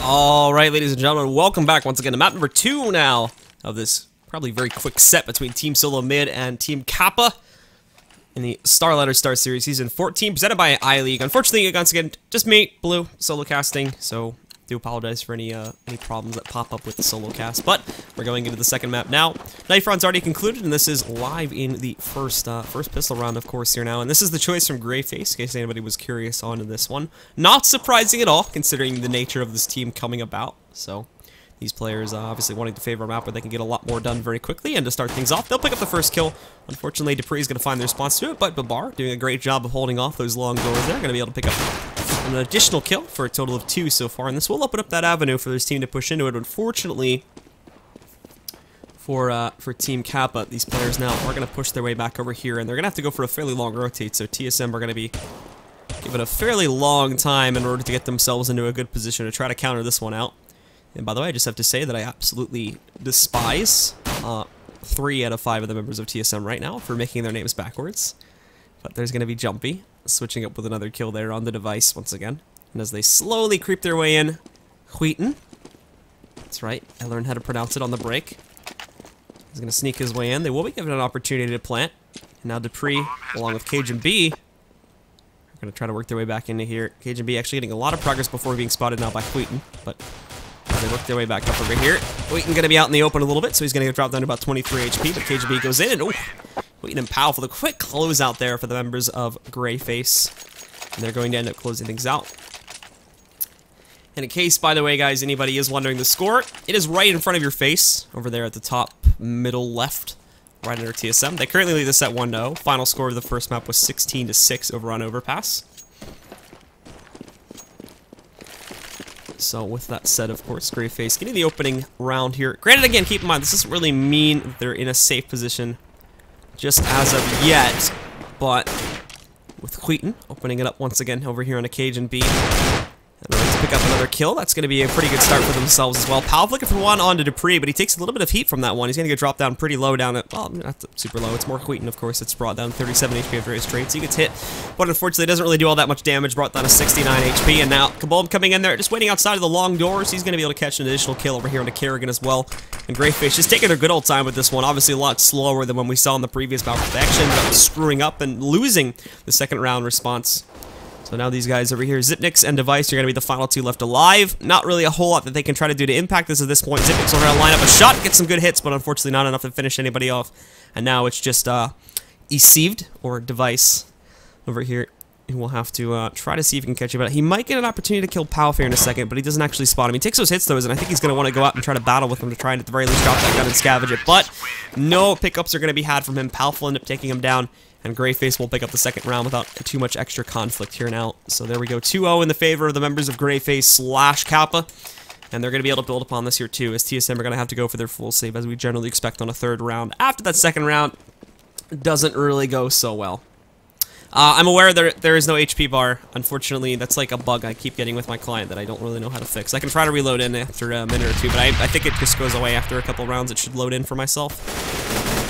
Alright, ladies and gentlemen, welcome back once again to map number 2 now of this probably very quick set between Team Solo Mid and Team Kappa in the StarLadder StarSeries Season 14, presented by iLeague. Unfortunately, once again, just me, Blue, solo casting, so do apologize for any problems that pop up with the solo cast, but we're going into the second map now. Knife round's already concluded, and this is live in the first pistol round, of course, here now, and this is the choice from GreyFace, in case anybody was curious on this one. Not surprising at all, considering the nature of this team coming about, so these players obviously wanting to favor a map where they can get a lot more done very quickly, and to start things off, they'll pick up the first kill. Unfortunately, dupreeh is going to find the response to it, but BARBARR doing a great job of holding off those long doors there, going to be able to pick up an additional kill for a total of 2 so far, and this will open up that avenue for this team to push into it. Unfortunately, for Team Kappa, these players now are going to push their way back over here, and they're going to have to go for a fairly long rotate, so TSM are going to be given a fairly long time in order to get themselves into a good position to try to counter this one out. And by the way, I just have to say that I absolutely despise 3 out of 5 of the members of TSM right now for making their names backwards. But there's going to be Jumpy, switching up with another kill there on the device once again. And as they slowly creep their way in, SKYTTEN. That's right, I learned how to pronounce it on the break. He's going to sneak his way in. They will be given an opportunity to plant. And now dupreeh, along with cajunb, are going to try to work their way back into here. cajunb actually getting a lot of progress before being spotted now by SKYTTEN, but they work their way back up over here. SKYTTEN going to be out in the open a little bit, so he's going to drop down to about 23 HP, but cajunb goes in, and oh, SKYTTEN and pauf for the quick closeout there for the members of GreyFace. And they're going to end up closing things out. And in case, by the way, guys, anybody is wondering the score, it is right in front of your face, over there at the top middle left, right under TSM. They currently lead this at 1-0. Final score of the first map was 16-6 over on Overpass. So with that said, of course, GreyFace getting the opening round here. Granted, again, keep in mind, this doesn't really mean that they're in a safe position just as of yet, but with SKYTTEN opening it up once again over here on a cajunb, and they're going to pick up another kill. That's going to be a pretty good start for themselves as well. pauf looking for one onto dupreeh, but he takes a little bit of heat from that one. He's going to get dropped down pretty low down at, well, not super low. It's more SKYTTEN, of course. It's brought down 37 HP after his trade, so he gets hit, but unfortunately doesn't really do all that much damage. Brought down to 69 HP, and now cajunb coming in there, just waiting outside of the long doors. He's going to be able to catch an additional kill over here on a karrigan as well. And GreyFace just taking their good old time with this one. Obviously a lot slower than when we saw in the previous map. They actually ended up screwing up and losing the second round response. So now these guys over here, Xipnix and Device, are going to be the final 2 left alive. Not really a whole lot that they can try to do to impact this at this point. Xipnix will try to line up a shot, get some good hits, but unfortunately not enough to finish anybody off. And now it's just Eceived, or Device, over here, who will have to try to see if he can catch him. But he might get an opportunity to kill pauf here in a second, but he doesn't actually spot him. He takes those hits, though, and I think he's going to want to go out and try to battle with him to try and at the very least drop that gun and scavenge it. But no pickups are going to be had from him. pauf will end up taking him down, and GreyFace will pick up the second round without too much extra conflict here now. So there we go, 2-0 in the favor of the members of GreyFace / Kappa. And they're going to be able to build upon this here too, as TSM are going to have to go for their full save, as we generally expect on a third round. After that second round, it doesn't really go so well. I'm aware there is no HP bar. Unfortunately, that's like a bug I keep getting with my client that I don't really know how to fix. I can try to reload in after a minute or two, but I think it just goes away after a couple rounds. It should load in for myself.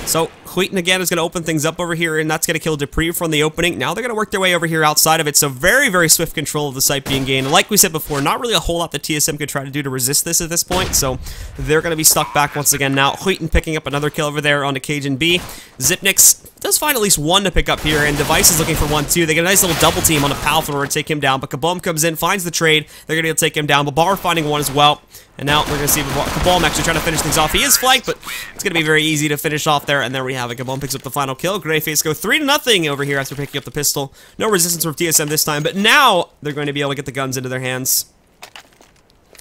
So, SKYTTEN again is going to open things up over here, and that's going to kill dupreeh from the opening. Now they're going to work their way over here outside of it, so very, very swift control of the site being gained. Like we said before, not really a whole lot that TSM could try to do to resist this at this point, so they're going to be stuck back once again now. SKYTTEN picking up another kill over there onto cajunb. Xipnix does find at least one to pick up here, and Device is looking for one too. They get a nice little double team on a pauf in order to take him down, but cajunb comes in, finds the trade. They're going to take him down, but BARBARR finding one as well. And now we're going to see cajunb actually trying to finish things off. He is flanked, but it's going to be very easy to finish off there. And there we have it. cajunb picks up the final kill. GreyFace go 3-0 over here after picking up the pistol. No resistance from TSM this time, but now they're going to be able to get the guns into their hands.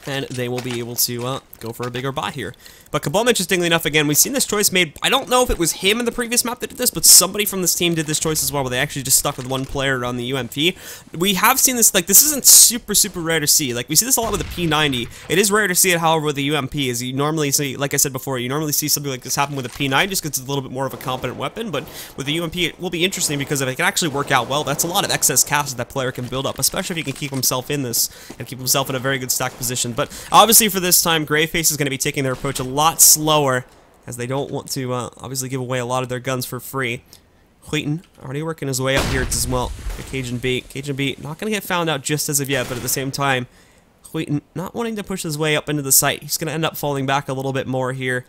And they will be able to go for a bigger buy here. But cajunb, interestingly enough, again, we've seen this choice made. I don't know if it was him in the previous map that did this, but somebody from this team did this choice as well, where they actually just stuck with one player on the UMP. We have seen this, like, this isn't super rare to see. Like, we see this a lot with the P90. It is rare to see it, however, with the UMP, is you normally see, like I said before, you normally see something like this happen with a P9 just because it's a little bit more of a competent weapon, but with the UMP, it will be interesting because if it can actually work out well, that's a lot of excess cash that player can build up, especially if he can keep himself in this and keep himself in a very good stack position. But obviously for this time, GreyFace is going to be taking their approach a lot slower, as they don't want to obviously give away a lot of their guns for free. SKYTTEN already working his way up here as well. cajunb not going to get found out just as of yet, but at the same time, SKYTTEN not wanting to push his way up into the site. He's going to end up falling back a little bit more here,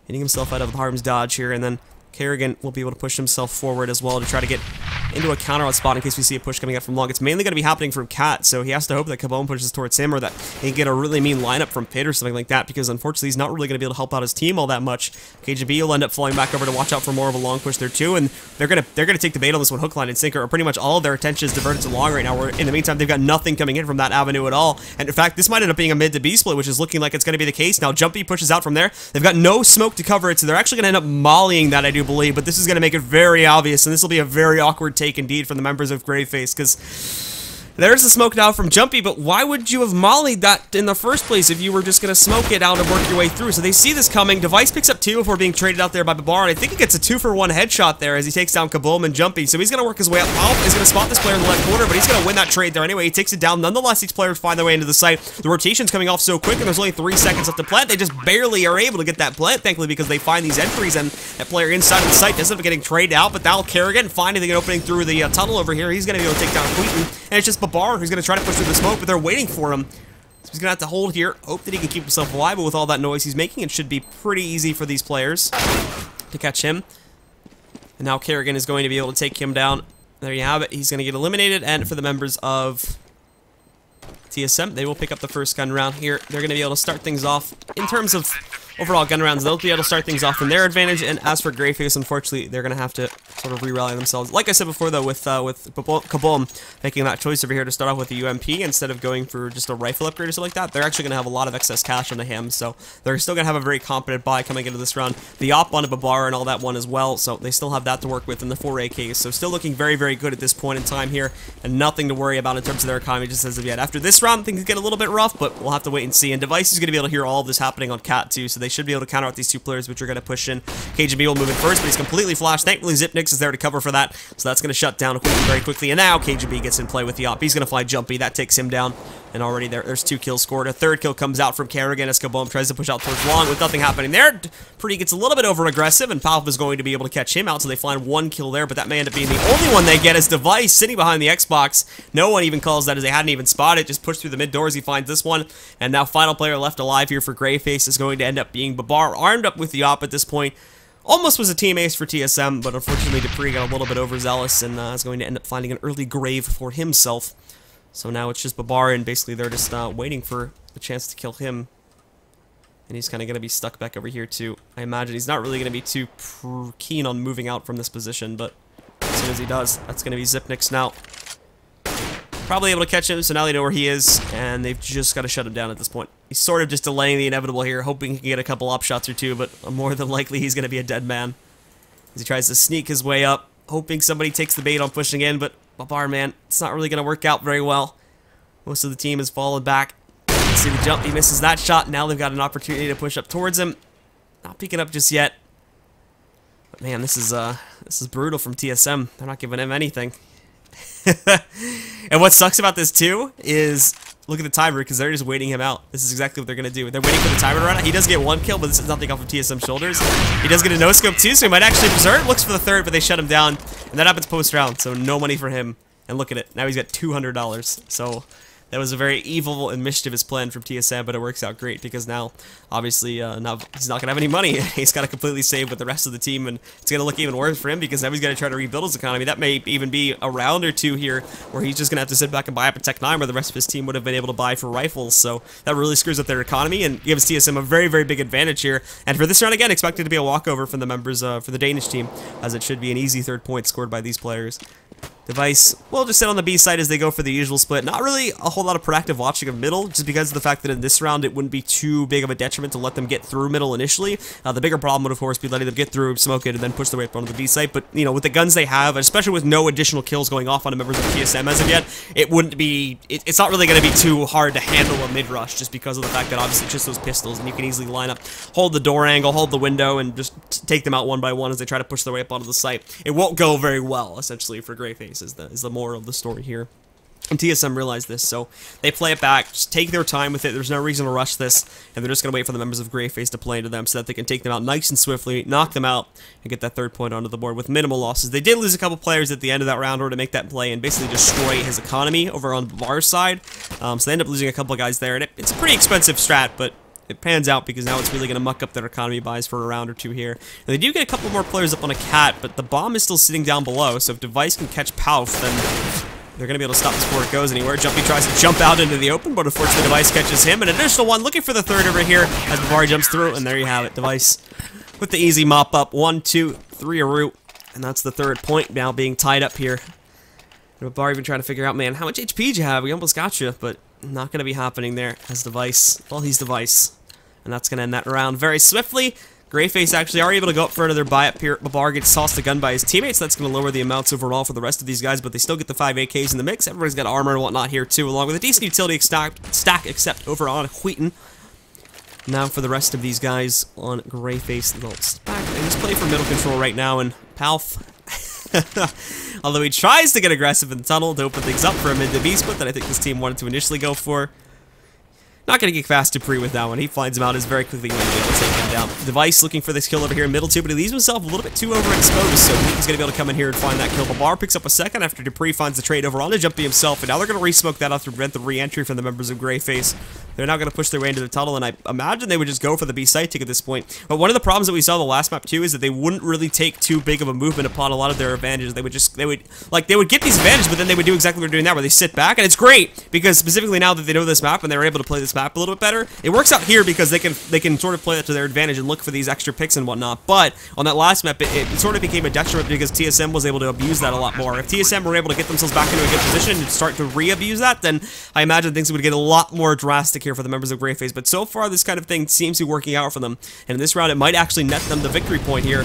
getting himself out of harm's dodge here, and then karrigan will be able to push himself forward as well to try to get into a counter out spot in case we see a push coming up from long. It's mainly going to be happening from Cat, so he has to hope that cajunb pushes towards him or that he can get a really mean lineup from Pit or something like that, because unfortunately he's not really going to be able to help out his team all that much. cajunb will end up falling back over to watch out for more of a long push there too, and they're gonna take the bait on this one. Hook, line, and sinker, or pretty much all of their attention is diverted to long right now, where in the meantime they've got nothing coming in from that avenue at all. And in fact, this might end up being a mid to B split, which is looking like it's going to be the case. Now Jumpy pushes out from there. They've got no smoke to cover it, so they're actually going to end up mollying that, I do believe, but this is going to make it very obvious, and this will be a very awkward take indeed from the members of GreyFace, because there's the smoke now from Jumpy, but why would you have mollied that in the first place if you were just going to smoke it out and work your way through? So they see this coming. Device picks up 2 before being traded out there by BARBARR, and I think he gets a 2-for-1 headshot there as he takes down cajunb and Jumpy. So he's going to work his way up. pauf is going to spot this player in the left corner, but he's going to win that trade there anyway. He takes it down. Nonetheless, these players find their way into the site. The rotation's coming off so quick, and there's only 3 seconds left to plant. They just barely are able to get that plant, thankfully, because they find these entries, and that player inside of the site doesn't end up getting traded out, but now karrigan finding an opening through the tunnel over here. He's going to be able to take down SKYTTEN, and it's just BARBARR who's going to try to push through the smoke, but they're waiting for him. So he's going to have to hold here, hope that he can keep himself alive, but with all that noise he's making, it should be pretty easy for these players to catch him. And now karrigan is going to be able to take him down. There you have it. He's going to get eliminated, and for the members of TSM, they will pick up the first gun round here. They're going to be able to start things off in terms of overall gun rounds. They'll be able to start things off in their advantage, and as for GreyFace, unfortunately, they're going to have to sort of re-rally themselves. Like I said before, though, with cajunb making that choice over here to start off with the UMP instead of going for just a rifle upgrade or something like that, they're actually going to have a lot of excess cash on the ham, so they're still going to have a very competent buy coming into this round. The op on a BARBARR and all that one as well, so they still have that to work with in the 4 AKs, so still looking very, very good at this point in time here, and nothing to worry about in terms of their economy just as of yet. After this round, things get a little bit rough, but we'll have to wait and see, and Device is going to be able to hear all of this happening on Cat too, so they should be able to counter out these 2 players, which are going to push in. cajunb will move in first, but he's completely flashed. Thankfully, Xipnix is there to cover for that, so that's going to shut down very quickly, and now cajunb gets in play with the op. He's going to fly Jumpy. That takes him down, and already there's 2 kills scored. A 3rd kill comes out from karrigan as cajunb tries to push out towards long with nothing happening there. dupreeh gets a little bit over-aggressive, and pauf is going to be able to catch him out, so they find 1 kill there, but that may end up being the only one they get as Device sitting behind the Xbox. No one even calls that as they hadn't even spotted. Just pushed through the mid doors. He finds this one, and now final player left alive here for GreyFace is going to end up being BARBARR, armed up with the op at this point. Almost was a team ace for TSM, but unfortunately dupreeh got a little bit overzealous and is going to end up finding an early grave for himself. So now it's just BARBARR, and basically they're just waiting for the chance to kill him. And he's kind of going to be stuck back over here too. I imagine he's not really going to be too keen on moving out from this position, but as soon as he does, that's going to be Xipnix now. Probably able to catch him, so now they know where he is, and they've just got to shut him down at this point. He's sort of just delaying the inevitable here, hoping he can get a couple op shots or 2, but more than likely he's going to be a dead man. As he tries to sneak his way up, hoping somebody takes the bait on pushing in, but BARBARR, man, it's not really going to work out very well. Most of the team has fallen back. See the jump, he misses that shot. Now they've got an opportunity to push up towards him. Not peeking up just yet. But man, this is brutal from TSM. They're not giving him anything. And what sucks about this too is look at the timer, because they're just waiting him out. This is exactly what they're gonna do. They're waiting for the timer to run out. He does get 1 kill, but this is nothing off of TSM's shoulders. He does get a no scope too, so he might actually preserve. Looks for the 3rd, but they shut him down, and that happens post round, so no money for him. And look at it, now he's got $200. So that was a very evil and mischievous plan from TSM, but it works out great because now, obviously, now he's not going to have any money. He's got to completely save with the rest of the team, and it's going to look even worse for him because now he's got to try to rebuild his economy. That may even be a round or 2 here where he's just going to have to sit back and buy up a Tech 9 where the rest of his team would have been able to buy for rifles. So that really screws up their economy and gives TSM a very, very big advantage here. And for this round, again, expected to be a walkover from the members for the Danish team, as it should be an easy 3rd point scored by these players. Device will just sit on the B side as they go for the usual split. Not really a whole lot of proactive watching of middle, just because of the fact that in this round it wouldn't be too big of a detriment to let them get through middle initially. The bigger problem would, of course, be letting them get through, smoke it, and then push their way up onto the B site. But, you know, with the guns they have, especially with no additional kills going off on the members of TSM as of yet, it wouldn't be... It's not really going to be too hard to handle a mid-rush, just because of the fact that, obviously, it's just those pistols, and you can easily line up, hold the door angle, hold the window, and just take them out one by one as they try to push their way up onto the site. It won't go very well, essentially, for GreyFace, is the moral of the story here. And TSM realized this, so they play it back, just take their time with it. There's no reason to rush this, and they're just going to wait for the members of GreyFace to play into them so that they can take them out nice and swiftly, knock them out, and get that 3rd point onto the board with minimal losses. They did lose a couple players at the end of that round in order to make that play and basically destroy his economy over on BARBARR's side, So they end up losing a couple of guys there, and it's a pretty expensive strat, but it pans out because now it's really going to muck up their economy buys for a round or two here. And they do get a couple more players up on a cat, but the bomb is still sitting down below, so if Device can catch Pauf, then they're going to be able to stop this before it goes anywhere. Jumpy tries to jump out into the open, but unfortunately Device catches him. An additional one looking for the third over here as BARBARR jumps through, and there you have it. Device with the easy mop up. 1, 2, 3 a root, and that's the third point now being tied up here. And BARBARR even trying to figure out, man, how much HP do you have? We almost got you, but not going to be happening there as Device. Well, he's Device. And that's going to end that round very swiftly. GreyFace actually are able to go up for another buy up here. BARBARR gets tossed a gun by his teammates. That's going to lower the amounts overall for the rest of these guys, but they still get the 5 AKs in the mix. Everybody's got armor and whatnot here too, along with a decent utility stack except over on SKYTTEN. Now for the rest of these guys on GreyFace, they'll stack. They just play for middle control right now, and pauf. Although he tries to get aggressive in the tunnel to open things up for a mid to B split that I think this team wanted to initially go for. Not going to get fast dupreeh with that one. He finds him out, is very quickly going to be able to take him down. Device looking for this kill over here in middle two, but he leaves himself a little bit too overexposed, so he's going to be able to come in here and find that kill. BARBARR picks up a second after dupreeh finds the trade over on to Jumpy himself, and now they're going to re-smoke that out to prevent the re-entry from the members of GreyFace. They're now going to push their way into the tunnel, and I imagine they would just go for the B site tick at this point. But one of the problems that we saw the last map too is that they wouldn't really take too big of a movement upon a lot of their advantages. They would get these advantages, but then they would do exactly what they're doing now, where they sit back, and it's great because specifically now that they know this map and they're able to play this map a little bit better, it works out here because they can sort of play that to their advantage and look for these extra picks and whatnot. But on that last map, it sort of became a detriment because TSM was able to abuse that a lot more. If TSM were able to get themselves back into a good position and start to re-abuse that, then I imagine things would get a lot more drastic here for the members of GreyFace. But so far, this kind of thing seems to be working out for them. And in this round, it might actually net them the victory point here.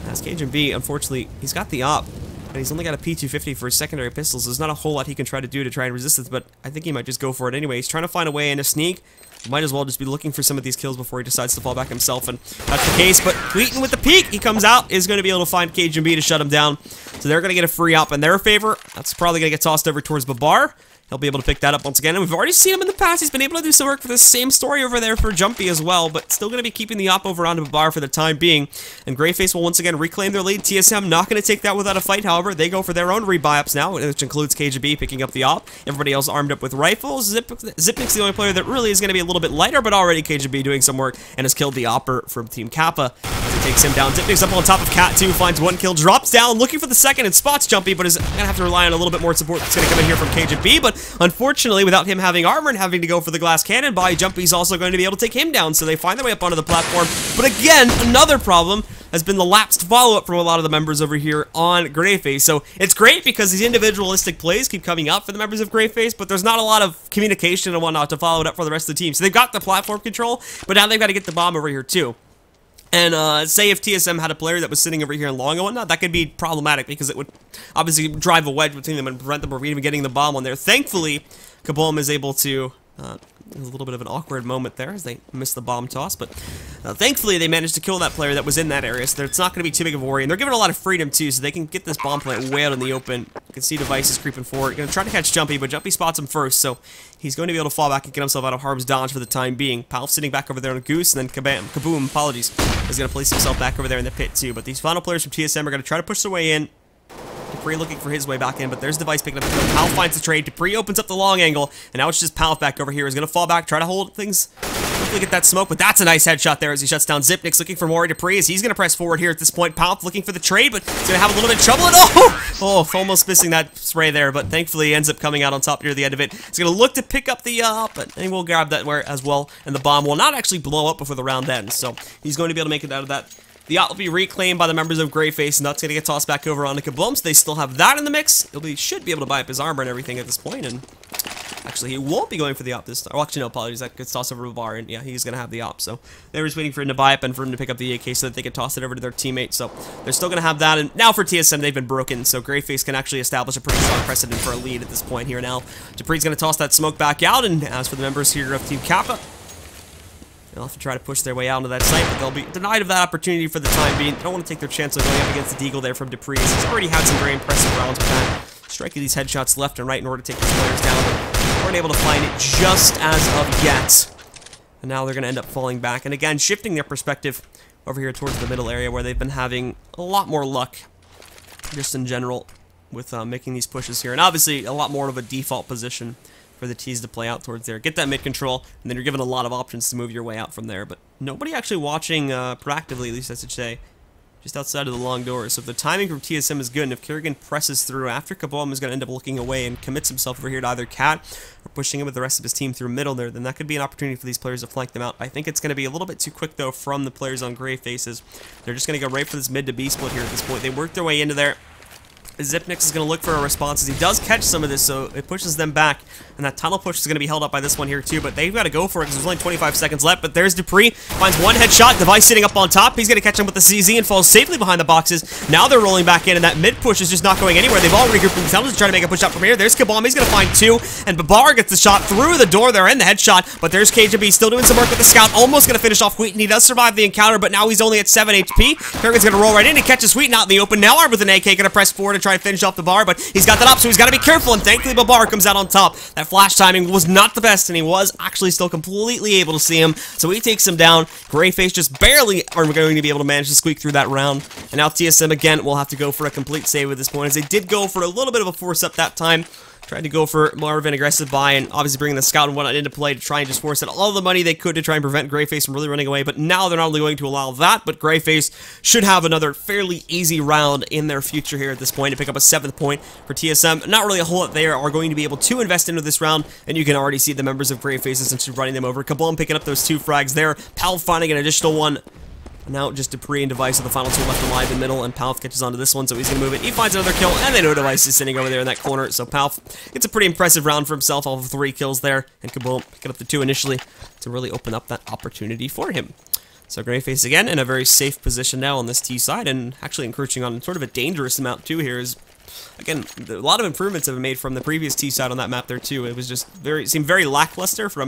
As cajunb, unfortunately, he's got the op, and he's only got a P250 for his secondary pistols. There's not a whole lot he can try to do to try and resist this, but I think he might just go for it anyway. He's trying to find a way in a sneak. Might as well just be looking for some of these kills before he decides to fall back himself, and that's the case. But SKYTTEN with the peek, he comes out, is going to be able to find cajunb to shut him down. So they're going to get a free op in their favor. That's probably going to get tossed over towards BARBARR. He'll be able to pick that up once again, and we've already seen him in the past. He's been able to do some work for the same story over there for Jumpy as well, but still going to be keeping the op over onto BARBARR for the time being. And GreyFace will once again reclaim their lead. TSM not going to take that without a fight, however. They go for their own rebuy-ups now, which includes cajunb picking up the op. Everybody else armed up with rifles. Zipnik's the only player that really is going to be a little bit lighter, but already cajunb doing some work and has killed the opper from Team Kappa. As he takes him down. Zipnik's up on top of Cat 2, finds one kill, drops down, looking for the second, and spots Jumpy, but is going to have to rely on a little bit more support that's going to come in here from cajunb. But unfortunately, without him having armor and having to go for the glass cannon buy, Jumpy's also going to be able to take him down, so they find their way up onto the platform. But again, another problem has been the lapsed follow-up from a lot of the members over here on GreyFace. So it's great because these individualistic plays keep coming out for the members of GreyFace, but there's not a lot of communication and whatnot to follow it up for the rest of the team. So they've got the platform control, but now they've got to get the bomb over here too. And say if TSM had a player that was sitting over here in long and whatnot, that could be problematic because it would obviously drive a wedge between them and prevent them from even getting the bomb on there. Thankfully, Kabom is able to... There's a little bit of an awkward moment there as they missed the bomb toss, but thankfully they managed to kill that player that was in that area, so it's not going to be too big of a worry. And they're given a lot of freedom too, so they can get this bomb plant way out in the open. You can see Device is creeping forward. Going to try to catch Jumpy, but Jumpy spots him first, so he's going to be able to fall back and get himself out of harm's dodge for the time being. Pauf sitting back over there on Goose, and then Kaboom, apologies, is going to place himself back over there in the pit too. But these final players from TSM are going to try to push their way in. dupreeh looking for his way back in, but there's Device picking up the kill. Pauf finds the trade. dupreeh opens up the long angle, and now it's just Pauf back over here. He's going to fall back, try to hold things, hopefully get that smoke, but that's a nice headshot there as he shuts down Zipnik's looking for more dupreeh as he's going to press forward here at this point. Pauf looking for the trade, but he's going to have a little bit of trouble, and almost missing that spray there, but thankfully he ends up coming out on top near the end of it. He's going to look to pick up the but he will grab that as well, and the bomb will not actually blow up before the round ends, so he's going to be able to make it out of that. The yacht will be reclaimed by the members of GreyFace, and that's going to get tossed back over onto Kaboom, so they still have that in the mix. He should be able to buy up his armor and everything at this point, and actually he won't be going for the op this time. Well, actually, no, apologies, that gets tossed over to BARBARR, and yeah, he's going to have the op, so they were just waiting for him to buy up and for him to pick up the AK so that they could toss it over to their teammate, so they're still going to have that, and now for TSM, they've been broken, so GreyFace can actually establish a pretty strong precedent for a lead at this point here now. dupreeh's going to toss that smoke back out, and as for the members here of Team Kappa, they'll have to try to push their way out into that site, but they'll be denied of that opportunity for the time being. They don't want to take their chance of going up against the deagle there from dupreeh. He's already had some very impressive rounds with that, striking these headshots left and right in order to take these players down, but weren't able to find it just as of yet. And now they're going to end up falling back, and again, shifting their perspective over here towards the middle area where they've been having a lot more luck, just in general, with making these pushes here, and obviously a lot more of a default position for the T's to play out towards there. Get that mid control, and then you're given a lot of options to move your way out from there. But nobody actually watching proactively, at least I should say, just outside of the long doors. So if the timing from TSM is good, and if karrigan presses through after, cajunb is going to end up looking away and commits himself over here to either Cat or pushing him with the rest of his team through middle there, then that could be an opportunity for these players to flank them out. I think it's going to be a little bit too quick, though, from the players on GreyFaces. They're just going to go right for this mid to B split here at this point. They work their way into there. Xyp9x is going to look for a response as he does catch some of this, so it pushes them back. And that tunnel push is going to be held up by this one here too, but they've got to go for it because there's only 25 seconds left. But there's dupreeh, finds one headshot, Device sitting up on top. He's going to catch him with the CZ and falls safely behind the boxes. Now they're rolling back in, and that mid push is just not going anywhere. They've all regrouped themselves to try to make a push up from here. There's cajunb, he's going to find two, and BARBARR gets the shot through the door there and the headshot. But there's cajunb still doing some work with the scout, almost going to finish off Wheaton. He does survive the encounter, but now he's only at 7 HP. karrigan's going to roll right in and catches Wheaton out in the open. Now armed with an AK, going to press forward to try and finish off the bar, but he's got that up, so he's got to be careful, and thankfully BARBARR comes out on top. That flash timing was not the best, and he was actually still completely able to see him, so he takes him down. GreyFace just barely are going to be able to manage to squeak through that round, and now TSM again will have to go for a complete save at this point, as they did go for a little bit of a force up that time. Tried to go for more of an aggressive buy and obviously bringing the scout and whatnot into play to try and just force out all the money they could to try and prevent GreyFace from really running away. But now they're not only going to allow that, but GreyFace should have another fairly easy round in their future here at this point to pick up a 7th point for TSM. Not really a whole lot they are going to be able to invest into this round, and you can already see the members of GreyFace essentially running them over. cajunb picking up those 2 frags there. pauf finding an additional one. Now just dupreeh and Device are the final 2 left alive in middle, and pauf catches onto this one, so he's going to move it. He finds another kill, and they know Device is sitting over there in that corner, so pauf gets a pretty impressive round for himself, all of 3 kills there, and cajunb picking up the 2 initially to really open up that opportunity for him. So GreyFace again in a very safe position now on this T side, and actually encroaching on sort of a dangerous amount too here is, again, a lot of improvements have been made from the previous T side on that map there too. It was just seemed very lackluster from